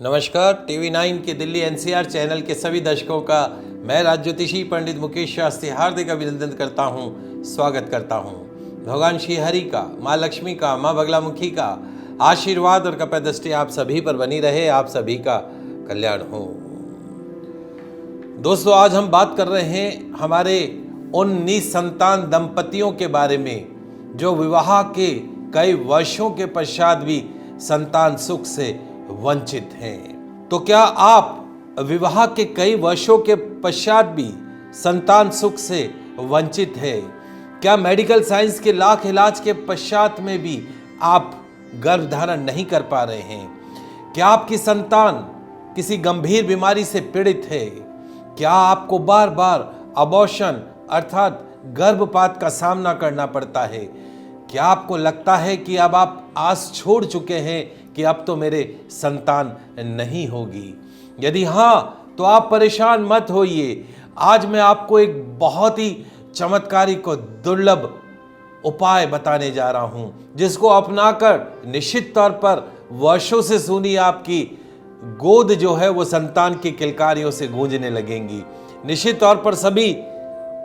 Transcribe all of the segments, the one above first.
नमस्कार। टीवी9 के Delhi NCR channel के सभी दर्शकों का मैं राज ज्योतिषी पंडित मुकेश शास्त्री हार्दिक अभिनंदन करता हूं, स्वागत करता हूं। भगवान श्री हरि का, माँ लक्ष्मी का, माँ बगलामुखी का आशीर्वाद और कृपा दृष्टि आप सभी पर बनी रहे, आप सभी का कल्याण हो। दोस्तों, आज हम बात कर रहे हैं हमारे उन निसंतान दंपतियों के बारे में जो विवाह के कई वर्षों के पश्चात भी संतान सुख से वंचित हैं। तो क्या आप विवाह के कई वर्षों के पश्चात भी संतान सुख से वंचित है? क्या मेडिकल साइंस के लाख इलाज के पश्चात में भी आप गर्भ धारण नहीं कर पा रहे हैं? क्या आपकी संतान किसी गंभीर बीमारी से पीड़ित है? क्या आपको बार बार अबॉर्शन अर्थात गर्भपात का सामना करना पड़ता है? क्या आपको लगता है कि अब आप आस छोड़ चुके हैं कि अब तो मेरे संतान नहीं होगी? यदि हाँ, तो आप परेशान मत होइए। आज मैं आपको एक बहुत ही चमत्कारिक और दुर्लभ उपाय बताने जा रहा हूं, जिसको अपनाकर निश्चित तौर पर वर्षों से सुनी आपकी गोद जो है वो संतान की किलकारियों से गूंजने लगेंगी। निश्चित तौर पर सभी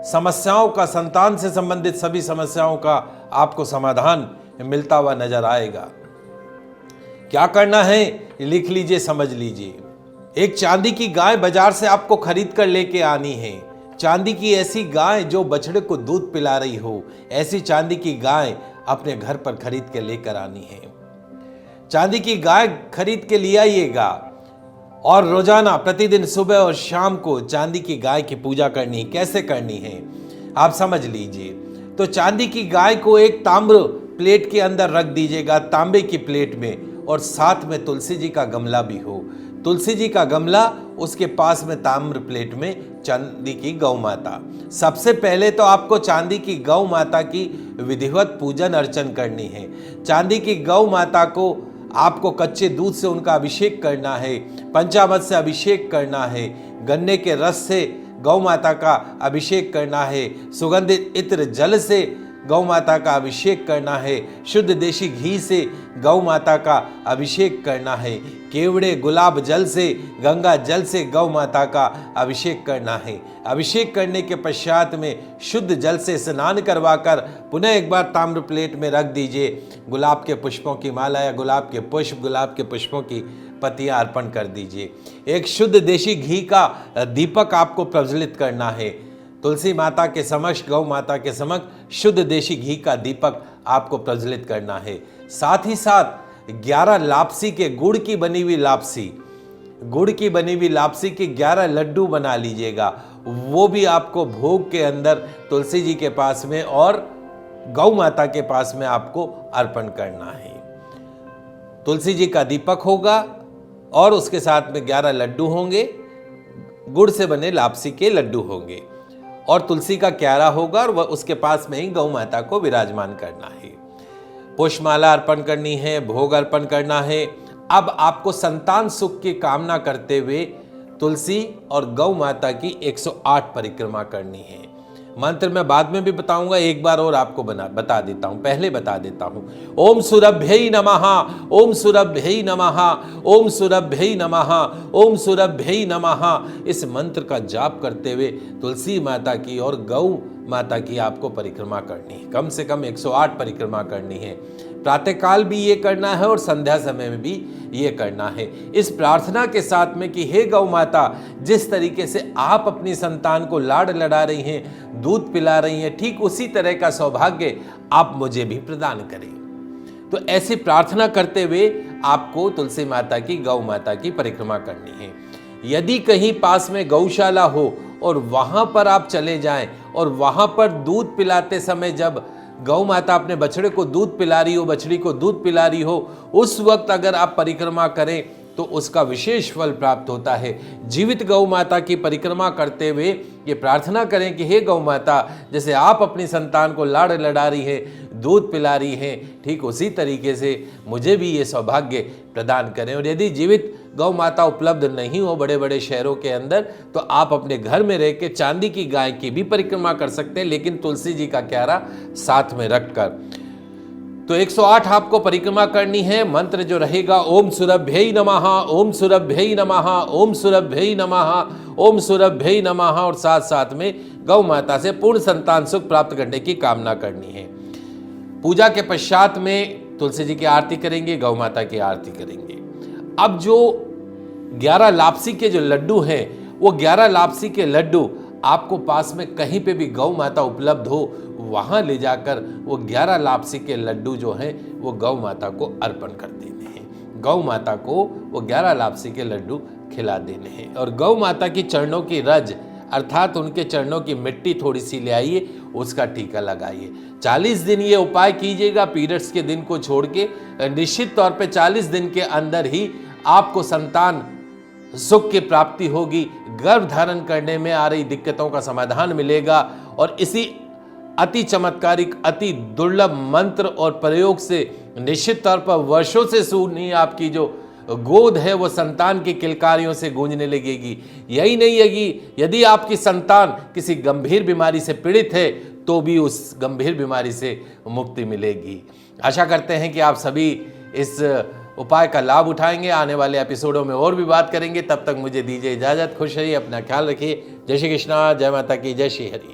समस्याओं का, संतान से संबंधित सभी समस्याओं का आपको समाधान मिलता हुआ नजर आएगा। क्या करना है लिख लीजिए, समझ लीजिए। एक चांदी की गाय बाजार से आपको खरीद कर लेके आनी है। चांदी की ऐसी गाय जो बछड़े को दूध पिला रही हो, ऐसी चांदी की गाय अपने घर पर खरीद के लेकर आनी है। चांदी की गाय खरीद के ले आइएगा और रोजाना प्रतिदिन सुबह और शाम को चांदी की गाय की पूजा करनी है। कैसे करनी है आप समझ लीजिए। तो चांदी की गाय को एक ताम्र प्लेट के अंदर रख दीजिएगा, तांबे की प्लेट में, और साथ में तुलसी जी का गमला भी हो। तुलसी जी का गमला, उसके पास में ताम्र प्लेट में चांदी की गौ माता। सबसे पहले तो आपको चांदी की गौ माता की विधिवत पूजन अर्चन करनी है। चांदी की गौ माता को आपको कच्चे दूध से उनका अभिषेक करना है, पंचामृत से अभिषेक करना है, गन्ने के रस से गौ माता का अभिषेक करना है, सुगंधित इत्र जल से गौ माता का अभिषेक करना है, शुद्ध देशी घी से गौ माता का अभिषेक करना है, केवड़े गुलाब जल से, गंगा जल से गौ माता का अभिषेक करना है। अभिषेक करने के पश्चात में शुद्ध जल से स्नान करवाकर पुनः एक बार ताम्र प्लेट में रख दीजिए। गुलाब के पुष्पों की माला या गुलाब के पुष्प, गुलाब के पुष्पों की पत्तियां अर्पण कर दीजिए। एक शुद्ध देशी घी का दीपक आपको प्रज्वलित करना है। तुलसी माता के समक्ष, गौ माता के समक्ष शुद्ध देशी घी का दीपक आपको प्रज्वलित करना है। साथ ही साथ 11 लापसी के गुड़ की बनी हुई लापसी के 11 लड्डू बना लीजिएगा। वो भी आपको भोग के अंदर तुलसी जी के पास में और गौ माता के पास में आपको अर्पण करना है। तुलसी जी का दीपक होगा और उसके साथ में 11 लड्डू होंगे, गुड़ से बने लापसी के लड्डू होंगे, और तुलसी का क्यारा होगा और वह उसके पास में ही गौ माता को विराजमान करना है। पुष्पमाला अर्पण करनी है, भोग अर्पण करना है। अब आपको संतान सुख की कामना करते हुए तुलसी और गौ माता की 108 परिक्रमा करनी है। मंत्र मैं बाद में भी बताऊंगा, एक बार और आपको बता देता हूं, पहले बता देता हूं। ओम सुरभ्यै नमः, ओम सुरभ्यै नमः, ओम सुरभ्यै नमः, ओम सुरभ्यै नमः। इस मंत्र का जाप करते हुए तुलसी माता की और गौ माता की आपको परिक्रमा करनी है। कम से कम 108 परिक्रमा करनी है। प्रातःकाल भी ये करना है और संध्या समय में भी ये करना है, इस प्रार्थना के साथ में कि हे गौ माता, जिस तरीके से आप अपनी संतान को लाड लड़ा रही हैं, दूध पिला रही हैं, ठीक उसी तरह का सौभाग्य आप मुझे भी प्रदान करें। तो ऐसी प्रार्थना करते हुए आपको तुलसी माता की, गौ माता की परिक्रमा करनी है। यदि कहीं पास में गौशाला हो और वहां पर आप चले जाएं और वहां पर दूध पिलाते समय जब गौ माता अपने बछड़े को दूध पिला रही हो, बछड़ी को दूध पिला रही हो, उस वक्त अगर आप परिक्रमा करें तो उसका विशेष फल प्राप्त होता है। जीवित गौ माता की परिक्रमा करते हुए ये प्रार्थना करें कि हे गौ माता, जैसे आप अपनी संतान को लाड़ लड़ा रही हैं, दूध पिला रही हैं, ठीक उसी तरीके से मुझे भी ये सौभाग्य प्रदान करें। और यदि जीवित गौ माता उपलब्ध नहीं हो बड़े बड़े शहरों के अंदर, तो आप अपने घर में रह के चांदी की गाय की भी परिक्रमा कर सकते हैं, लेकिन तुलसी जी का क्यारा साथ में रखकर। तो 108 आपको परिक्रमा करनी है। मंत्र जो रहेगा ओम सुरभ्यै नमः, ओम सुरभ्यै नमः, ओम सुरभ्यै नमः, ओम सुरभ्यै नमः, और साथ साथ में गौ माता से पूर्ण संतान सुख प्राप्त करने की कामना करनी है। पूजा के पश्चात में तुलसी जी की आरती करेंगे, गौ माता की आरती करेंगे। अब जो 11 लापसी के जो लड्डू हैं, वो 11 लापसी के लड्डू आपको पास में कहीं पे भी गौ माता उपलब्ध हो, वहां ले जाकर वो 11 लापसी के लड्डू जो हैं वो गौ माता को अर्पण कर देने हैं। गौ माता को वो 11 लापसी के लड्डू खिला देने हैं। और गौ माता की चरणों की रज अर्थात उनके चरणों की मिट्टी थोड़ी सी ले आइए, उसका टीका लगाइए। 40 दिन ये उपाय कीजिएगा, पीरियड्स के दिन को छोड़ के। निश्चित तौर पे 40 दिन के अंदर ही आपको संतान सुख की प्राप्ति होगी, गर्भ धारण करने में आ रही दिक्कतों का समाधान मिलेगा। और इसी अति चमत्कारिक, अति दुर्लभ मंत्र और प्रयोग से निश्चित तौर पर वर्षों से सुनी आपकी जो गोद है वो संतान की किलकारियों से गूंजने लगेगी। यही नहीं है कि यदि आपकी संतान किसी गंभीर बीमारी से पीड़ित है तो भी उस गंभीर बीमारी से मुक्ति मिलेगी। आशा करते हैं कि आप सभी इस उपाय का लाभ उठाएंगे। आने वाले एपिसोडों में और भी बात करेंगे। तब तक मुझे दीजिए इजाजत। खुश रहिए, अपना ख्याल रखिए। जय श्री कृष्णा, जय माता की, जय श्री हरि।